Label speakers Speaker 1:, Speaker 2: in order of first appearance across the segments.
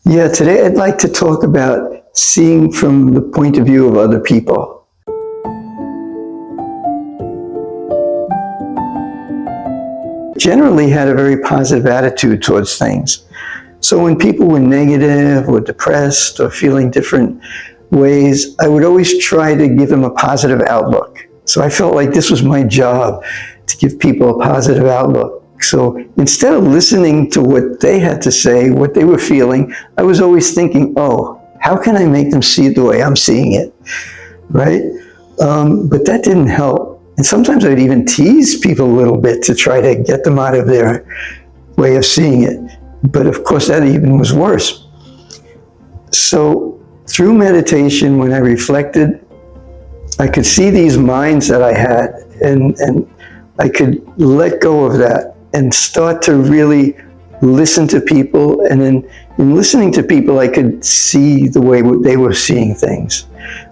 Speaker 1: Yeah, today I'd like to talk about seeing from the point of view of other people. Generally had a very positive attitude towards things. So when people were negative or depressed or feeling different ways, I would always try to give them a positive outlook. So I felt like this was my job, to give people a positive outlook. So instead of listening to what they had to say, what they were feeling, I was always thinking, oh, how can I make them see it the way I'm seeing it, right? But that didn't help. And sometimes I'd even tease people a little bit to try to get them out of their way of seeing it. But of course, that even was worse. So through meditation, when I reflected, I could see these minds that I had, and I could let go of that and start to really listen to people. And then in listening to people, I could see the way they were seeing things,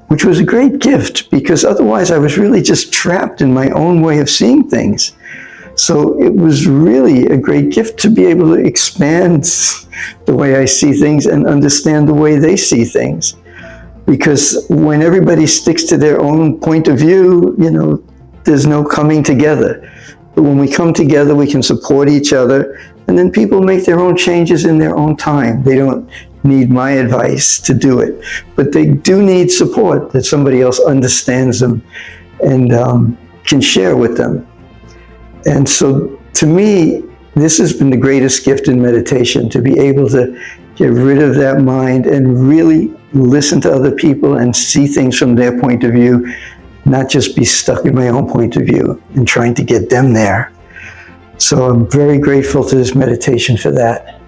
Speaker 1: which was a great gift, because otherwise I was really just trapped in my own way of seeing things. So it was really a great gift to be able to expand the way I see things and understand the way they see things. Because when everybody sticks to their own point of view, there's no coming together. But when we come together, we can support each other, and then people make their own changes in their own time. They don't need my advice to do it, but they do need support, that somebody else understands them and can share with them. And so to me, this has been the greatest gift in meditation, to be able to get rid of that mind and really listen to other people and see things from their point of view, not just be stuck in my own point of view and trying to get them there. So I'm very grateful to this meditation for that.